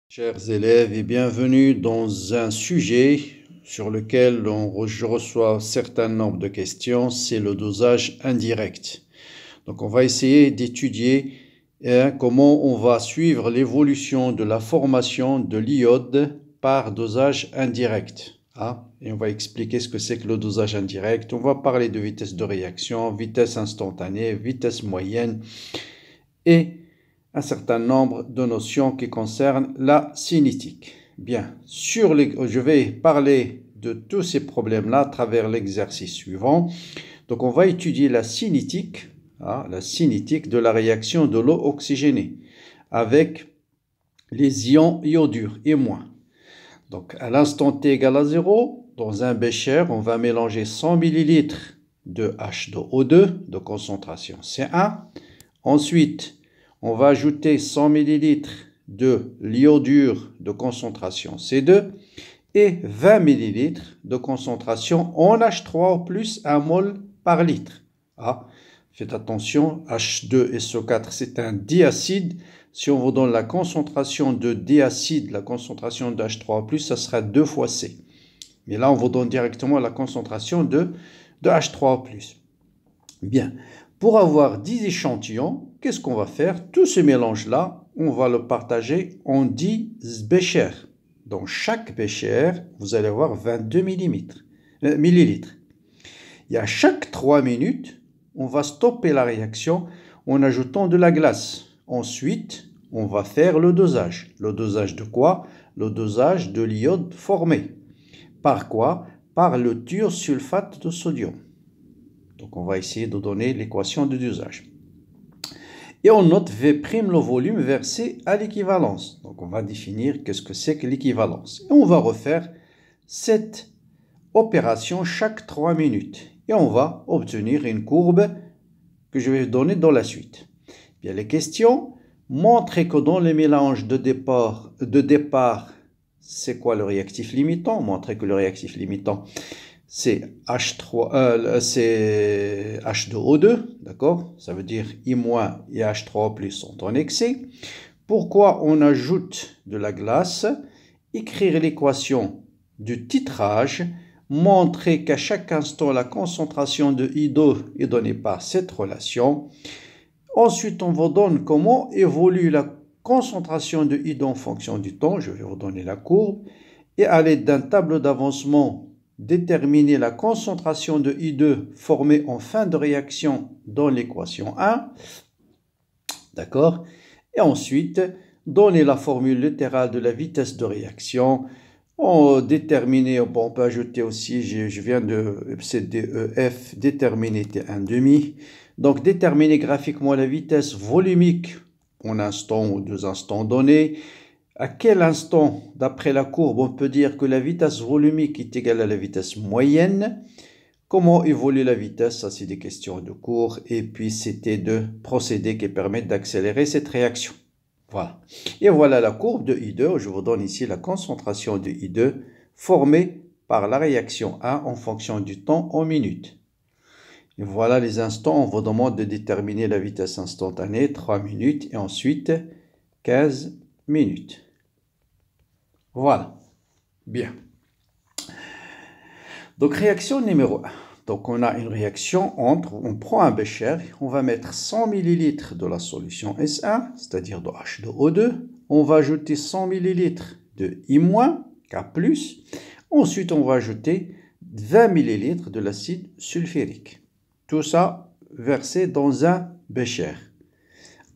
Chers élèves et bienvenue dans un sujet sur lequel je reçois un certain nombre de questions, c'est le dosage indirect. Donc on va essayer d'étudier comment on va suivre l'évolution de la formation de l'iode par dosage indirect. Et on va expliquer ce que c'est que le dosage indirect. On va parler de vitesse de réaction, vitesse instantanée, vitesse moyenne et un certain nombre de notions qui concernent la cinétique. Bien, je vais parler de tous ces problèmes-là à travers l'exercice suivant. Donc, on va étudier la cinétique de la réaction de l'eau oxygénée avec les ions iodures et moins. Donc, à l'instant t égale à 0, dans un bécher, on va mélanger 100 ml de H2O2 de concentration C1. Ensuite, on va ajouter 100 ml de l'iodure de concentration C2 et 20 ml de concentration en H3O plus 1 mol par litre. Faites attention, H2SO4 c'est un diacide. Si on vous donne la concentration de diacide, la concentration de H3O+, ça sera 2 fois C. Mais là, on vous donne directement la concentration de H3O+. Bien, pour avoir 10 échantillons, qu'est-ce qu'on va faire? Tout ce mélange-là, on va le partager en 10 béchers. Dans chaque bécher, vous allez avoir 22 millilitres. Et à chaque 3 minutes, on va stopper la réaction en ajoutant de la glace. Ensuite, on va faire le dosage. Le dosage de quoi? Le dosage de l'iode formé. Par quoi? Par le thiosulfate de sodium. Donc, on va essayer de donner l'équation de dosage. Et on note V' le volume versé à l'équivalence. Donc, on va définir qu'est-ce que c'est que l'équivalence. Et on va refaire cette opération chaque 3 minutes. Et on va obtenir une courbe que je vais donner dans la suite. Bien, les questions montrent que dans les mélanges de départ, c'est quoi le réactif limitant? Montrer que le réactif limitant, c'est H2O2, d'accord? Ça veut dire I- et H3O+ sont en excès. Pourquoi on ajoute de la glace? Écrire l'équation du titrage, montrer qu'à chaque instant, la concentration de I2 est donnée par cette relation. Ensuite, on vous donne comment évolue la concentration de I2 en fonction du temps. Je vais vous donner la courbe. Et à l'aide d'un tableau d'avancement, déterminer la concentration de I2 formée en fin de réaction dans l'équation 1. D'accord? Et ensuite, donner la formule littérale de la vitesse de réaction. On peut ajouter aussi, je viens de CDEF, déterminer T1,5. Donc, déterminer graphiquement la vitesse volumique en instant ou 2 instants donnés. À quel instant, d'après la courbe, on peut dire que la vitesse volumique est égale à la vitesse moyenne? Comment évolue la vitesse? Ça, c'est des questions de cours. Et puis, c'était de procédés qui permettent d'accélérer cette réaction. Voilà. Et voilà la courbe de I2. Je vous donne ici la concentration de I2 formée par la réaction 1 en fonction du temps en minutes. Et voilà les instants. On vous demande de déterminer la vitesse instantanée, 3 minutes, et ensuite 15 minutes. Voilà. Bien. Donc, réaction numéro 1. Donc, on a une réaction on prend un bécher, on va mettre 100 ml de la solution S1, c'est-à-dire de H2O2. On va ajouter 100 ml de I-, K+. Ensuite, on va ajouter 20 ml de l'acide sulfurique. Tout ça versé dans un bécher.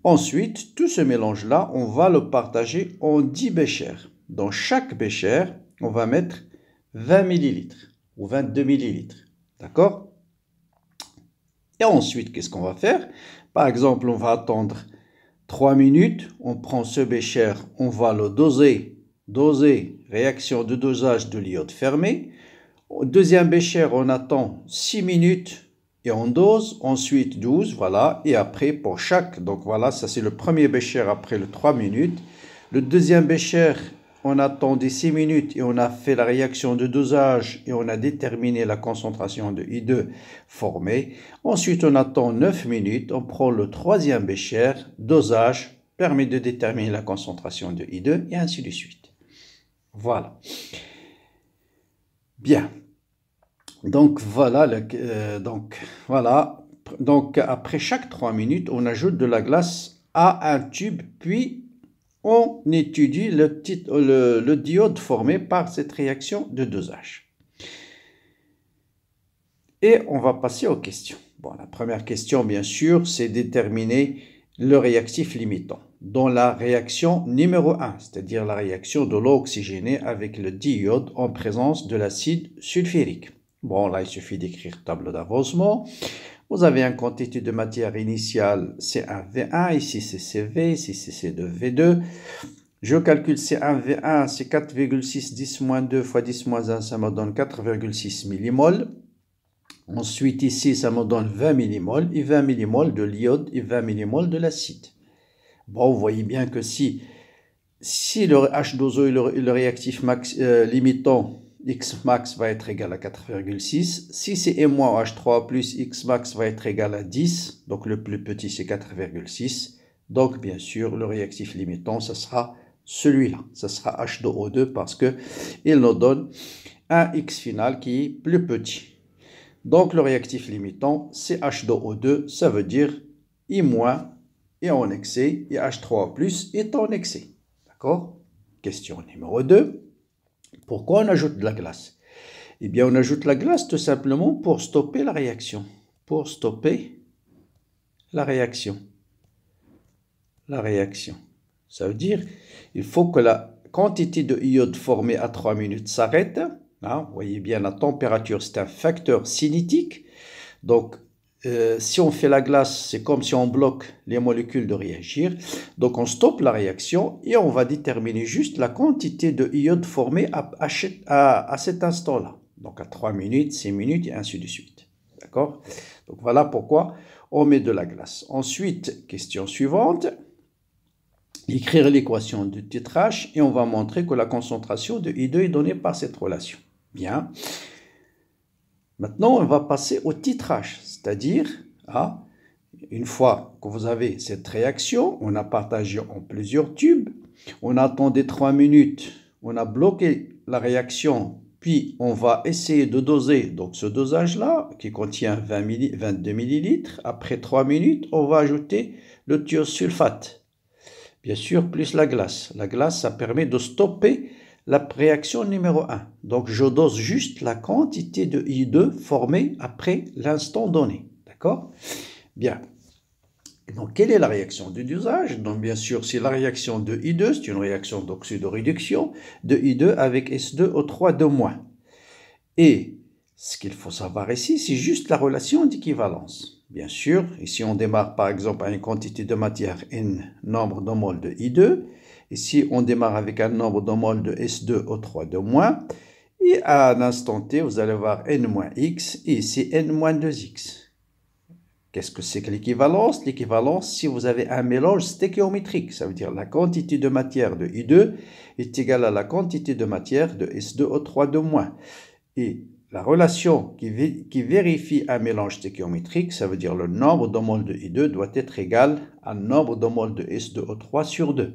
Ensuite, tout ce mélange-là, on va le partager en 10 béchers. Dans chaque bécher, on va mettre 20 ml ou 22 ml. D'accord? Et ensuite, qu'est-ce qu'on va faire? Par exemple, on va attendre 3 minutes. On prend ce bécher, on va le doser. Réaction de dosage de l'iode fermé. Au deuxième bécher, on attend 6 minutes et on dose. Ensuite, 12, voilà. Et après, pour chaque, donc voilà, ça c'est le premier bécher après les 3 minutes. Le deuxième bécher, on attend des 6 minutes et on a fait la réaction de dosage et on a déterminé la concentration de I2 formée. Ensuite, on attend 9 minutes, on prend le troisième bécher, dosage permet de déterminer la concentration de I2 et ainsi de suite. Voilà. Bien. Donc voilà, donc après chaque 3 minutes, on ajoute de la glace à un tube, puis on étudie le diode formé par cette réaction de dosage. Et on va passer aux questions. Bon, la première question, bien sûr, c'est déterminer le réactif limitant dans la réaction numéro 1, c'est-à-dire la réaction de l'eau oxygénée avec le diode en présence de l'acide sulfurique. Bon, là, il suffit d'écrire tableau d'avancement. Vous avez une quantité de matière initiale C1V1, ici c'est CV, ici c'est C2V2. Je calcule C1V1, c'est 4,6 10-2 fois 10-1, ça me donne 4,6 millimoles. Ensuite, ici, ça me donne 20 millimoles, et 20 millimoles de l'iode et 20 millimoles de l'acide. Bon, vous voyez bien que si le H2O est le réactif limitant, X max va être égal à 4,6. Si c'est M-H3 plus X max va être égal à 10, donc le plus petit c'est 4,6. Donc bien sûr, le réactif limitant, ce sera celui-là. Ce sera H2O2 parce qu'il nous donne un X final qui est plus petit. Donc le réactif limitant, c'est H2O2, ça veut dire I- est en excès et H3+ est en excès. D'accord? Question numéro 2. Pourquoi on ajoute de la glace? Eh bien, on ajoute la glace tout simplement pour stopper la réaction. Pour stopper la réaction. La réaction. Ça veut dire il faut que la quantité de iode formée à 3 minutes s'arrête. Hein, vous voyez bien, la température, c'est un facteur cinétique. Donc, si on fait la glace, c'est comme si on bloque les molécules de réagir. Donc, on stoppe la réaction et on va déterminer juste la quantité de iode formée à cet instant-là. Donc, à 3 minutes, 6 minutes et ainsi de suite. D'accord? Donc, voilà pourquoi on met de la glace. Ensuite, question suivante. Écrire l'équation de titrage et on va montrer que la concentration de I2 est donnée par cette relation. Bien. Maintenant, on va passer au titrage, c'est-à-dire, une fois que vous avez cette réaction, on a partagé en plusieurs tubes, on a attendu 3 minutes, on a bloqué la réaction, puis on va essayer de doser, donc ce dosage-là, qui contient 22 ml, après 3 minutes, on va ajouter le thiosulfate, bien sûr, plus la glace. La glace, ça permet de stopper la réaction numéro 1. Donc, je dose juste la quantité de I2 formée après l'instant donné. D'accord? Bien. Donc, quelle est la réaction de dosage? Donc, bien sûr, c'est la réaction de I2, c'est une réaction d'oxydoréduction de I2 avec S2O3 Et ce qu'il faut savoir ici, c'est juste la relation d'équivalence. Bien sûr, ici on démarre par exemple à une quantité de matière N, nombre de moles de I2. Ici, on démarre avec un nombre de moles de S2O3 Et à un instant T, vous allez voir N-X et ici N-2X. Qu'est-ce que c'est que l'équivalence? L'équivalence, si vous avez un mélange stéchiométrique, ça veut dire la quantité de matière de I2 est égale à la quantité de matière de S2O3 Et la relation qui vérifie un mélange stéchiométrique, ça veut dire le nombre de moles de I2 doit être égal au nombre de moles de S2O3 sur 2.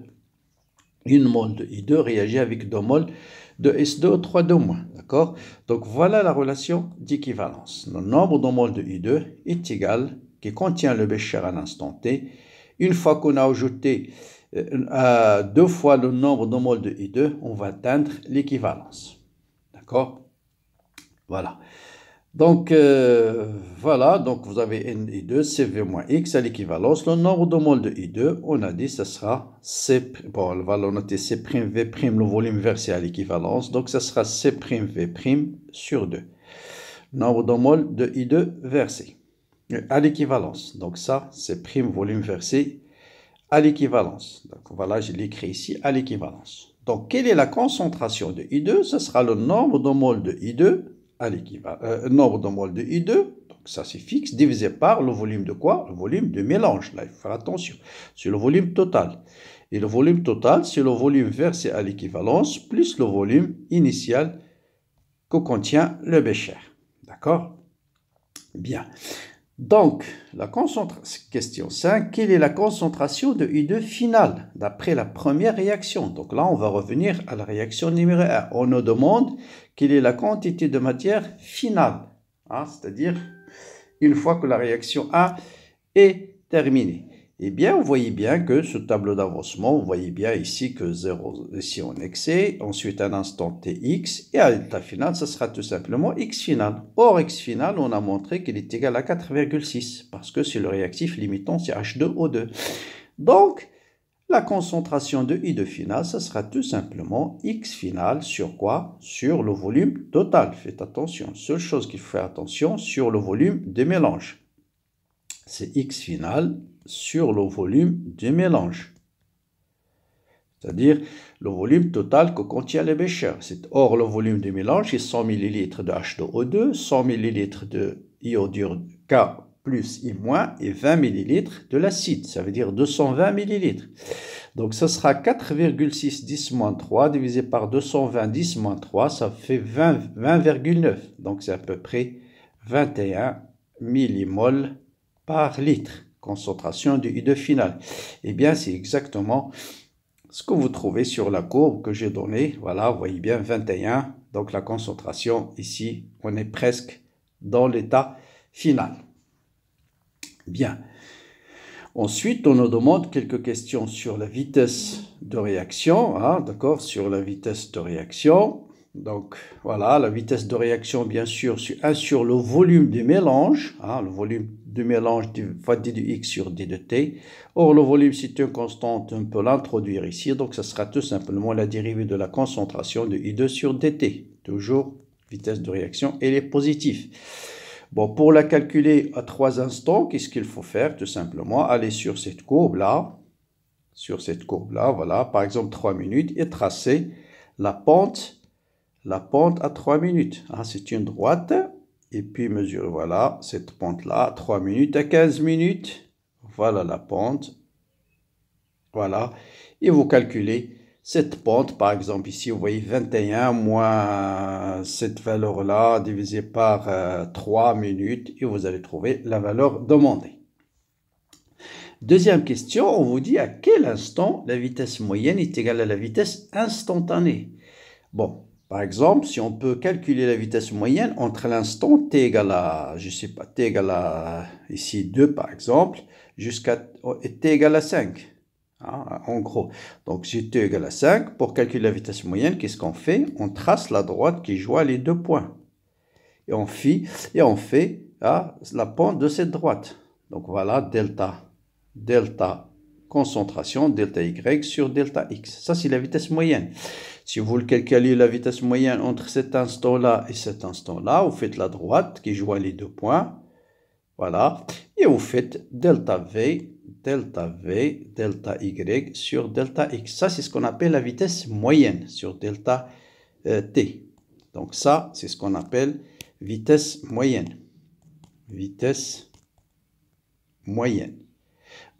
Une mole de I2 réagit avec 2 moles de S2O3 d'accord? Donc voilà la relation d'équivalence. Le nombre de moles de I2 est égal, qui contient le Bécher à l'instant T. Une fois qu'on a ajouté 2 fois le nombre de moles de I2, on va atteindre l'équivalence. D'accord? Voilà. Donc, voilà, donc vous avez NI2, CV moins X à l'équivalence. Le nombre de moles de I2, on a dit, ce sera C, bon, on va le noter C'V', le volume versé à l'équivalence. Donc, ce sera C'V' sur 2. Nombre de moles de I2 versé à l'équivalence. Donc, ça, C', volume versé à l'équivalence. Donc, voilà, je l'écris ici, à l'équivalence. Donc, quelle est la concentration de I2? Ce sera le nombre de moles de I2 à nombre de moles de I2, donc ça c'est fixe, divisé par le volume de quoi? Le volume de mélange, là il faut faire attention, c'est le volume total. Et le volume total, c'est le volume versé à l'équivalence plus le volume initial que contient le bécher. D'accord? Bien. Donc, question 5, quelle est la concentration de I2 finale d'après la première réaction? Donc là, on va revenir à la réaction numéro 1. On nous demande quelle est la quantité de matière finale, hein, c'est-à-dire une fois que la réaction 1 est terminée. Eh bien, vous voyez bien que ce tableau d'avancement, vous voyez bien ici que 0, ici on excès, ensuite un instant tx, et à l'état final, ce sera tout simplement x final. Or, x final, on a montré qu'il est égal à 4,6, parce que c'est le réactif limitant, c'est H2O2. Donc, la concentration de I2 final, ce sera tout simplement x final sur quoi? Sur le volume total. Faites attention, seule chose qu'il faut faire attention, sur le volume de mélange. C'est x final sur le volume du mélange, c'est-à-dire le volume total que contient le bécher. Or, le volume du mélange est 100 ml de H2O2, 100 ml de iodure K plus I- et 20 ml de l'acide, ça veut dire 220 ml. Donc, ce sera 4,6 10-3 divisé par 220 10-3, ça fait 20,9. Donc, c'est à peu près 21 millimoles par litre, concentration du I2 final. Eh bien, c'est exactement ce que vous trouvez sur la courbe que j'ai donnée. Voilà, vous voyez bien 21. Donc, la concentration ici, on est presque dans l'état final. Bien. Ensuite, on nous demande quelques questions sur la vitesse de réaction. Hein, d'accord, sur la vitesse de réaction. Donc, voilà, la vitesse de réaction, bien sûr, sur le volume du mélange. Hein, le volume du mélange fois d de x sur d de t. Or, le volume, c'est une constante, on peut l'introduire ici. Donc, ça sera tout simplement la dérivée de la concentration de I2 sur dt. Toujours, vitesse de réaction, elle est positive. Bon, pour la calculer à 3 instants, qu'est-ce qu'il faut faire? Tout simplement, aller sur cette courbe-là. Sur cette courbe-là, voilà, par exemple 3 minutes, et tracer la pente à 3 minutes. Hein, c'est une droite. Et puis mesurer, voilà, cette pente-là, 3 minutes à 15 minutes. Voilà la pente. Voilà. Et vous calculez cette pente, par exemple, ici, vous voyez 21 moins cette valeur-là divisé par 3 minutes. Et vous allez trouver la valeur demandée. Deuxième question, on vous dit à quel instant la vitesse moyenne est égale à la vitesse instantanée. Bon, par exemple, si on peut calculer la vitesse moyenne entre l'instant t égale à, je sais pas, t égale à, ici 2 par exemple, jusqu'à t égale à 5. Hein, en gros, donc si t égale à 5, pour calculer la vitesse moyenne, qu'est-ce qu'on fait? On trace la droite qui joint les deux points. Et on fait la pente de cette droite. Donc voilà, delta concentration, delta y sur delta x. Ça, c'est la vitesse moyenne. Si vous calculez la vitesse moyenne entre cet instant-là et cet instant-là, vous faites la droite qui joint les deux points. Voilà. Et vous faites delta v, delta y sur delta x. Ça, c'est ce qu'on appelle la vitesse moyenne sur delta t. Donc ça, c'est ce qu'on appelle vitesse moyenne. Vitesse moyenne.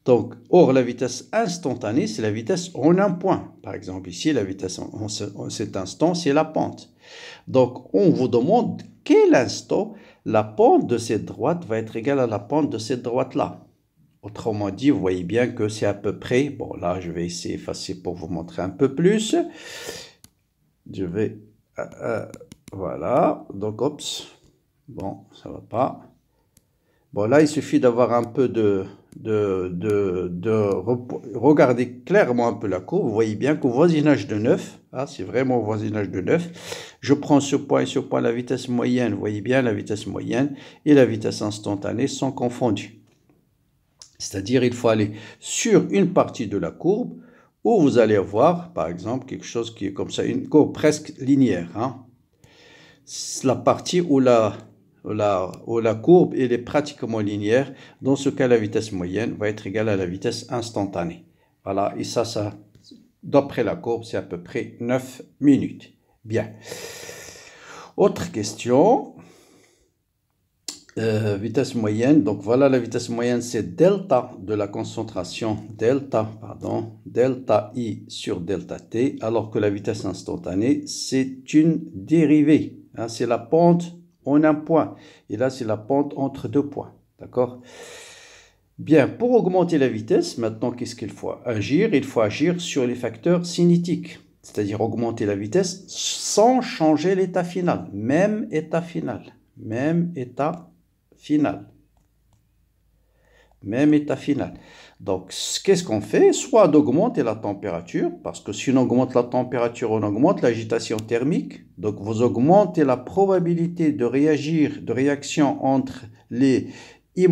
Donc, or, la vitesse instantanée, c'est la vitesse en un point. Par exemple, ici, la vitesse en cet instant, c'est la pente. Donc, on vous demande quel instant la pente de cette droite va être égale à la pente de cette droite-là. Autrement dit, vous voyez bien que c'est à peu près... Bon, là, je vais essayer d'effacer pour vous montrer un peu plus. Je vais... voilà. Donc, oups. Bon, ça va pas. Bon, là, il suffit d'avoir un peu regarder clairement un peu la courbe. Vous voyez bien qu'au voisinage de 9, hein, c'est vraiment au voisinage de 9, je prends ce point et ce point, la vitesse moyenne, vous voyez bien, la vitesse moyenne et la vitesse instantanée sont confondues. C'est-à-dire, il faut aller sur une partie de la courbe où vous allez avoir, par exemple, quelque chose qui est comme ça, une courbe presque linéaire. Hein. La partie où la courbe elle est pratiquement linéaire, dans ce cas, la vitesse moyenne va être égale à la vitesse instantanée. Voilà, et ça d'après la courbe, c'est à peu près 9 minutes. Bien. Autre question. Vitesse moyenne. Donc, voilà, la vitesse moyenne, c'est delta de la concentration, delta I sur delta T, alors que la vitesse instantanée, c'est une dérivée. Hein, c'est la pente en un point. Et là, c'est la pente entre deux points. D'accord? Bien, pour augmenter la vitesse, maintenant, qu'est-ce qu'il faut agir? Il faut agir sur les facteurs cinétiques, c'est-à-dire augmenter la vitesse sans changer l'état final. Même état final. Même état final. Même état final. Donc, qu'est-ce qu'on fait? Soit d'augmenter la température, parce que si on augmente la température, on augmente l'agitation thermique. Donc, vous augmentez la probabilité de réaction entre les I-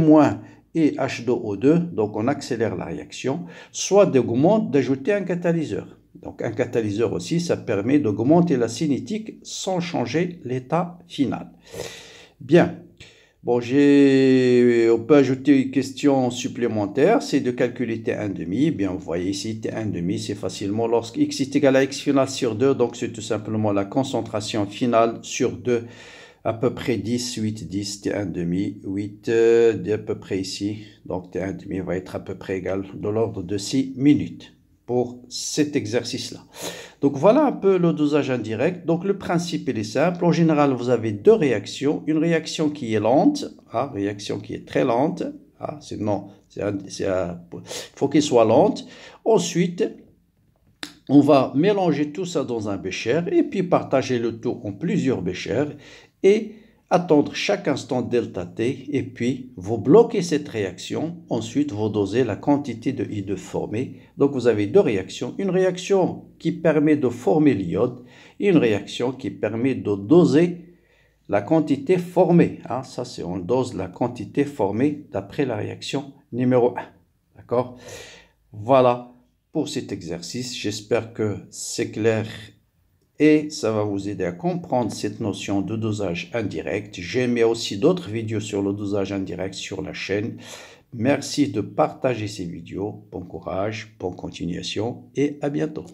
et H2O2. Donc, on accélère la réaction. Soit d'ajouter un catalyseur. Donc, un catalyseur aussi, ça permet d'augmenter la cinétique sans changer l'état final. Bien. Bon, on peut ajouter une question supplémentaire, c'est de calculer T1,5. Bien, vous voyez ici, T1,5, c'est facilement lorsque x est égal à x final sur 2, donc c'est tout simplement la concentration finale sur 2, à peu près 10, 8, 10, T1,5, 8, à peu près ici. Donc T1,5 va être à peu près égal de l'ordre de 6 minutes pour cet exercice-là. Donc voilà un peu le dosage indirect. Donc le principe il est simple. En général, vous avez deux réactions. Une réaction qui est lente, réaction qui est très lente. Il faut qu'elle soit lente. Ensuite, on va mélanger tout ça dans un bécher et puis partager le tout en plusieurs béchers et attendre chaque instant delta t et puis vous bloquez cette réaction. Ensuite, vous dosez la quantité de I2 formée. Donc, vous avez deux réactions. Une réaction qui permet de former l'iode et une réaction qui permet de doser la quantité formée. Ça, c'est on dose la quantité formée d'après la réaction numéro 1. D'accord? Voilà pour cet exercice. J'espère que c'est clair et ça va vous aider à comprendre cette notion de dosage indirect. J'ai mis aussi d'autres vidéos sur le dosage indirect sur la chaîne. Merci de partager ces vidéos. Bon courage, bonne continuation et à bientôt.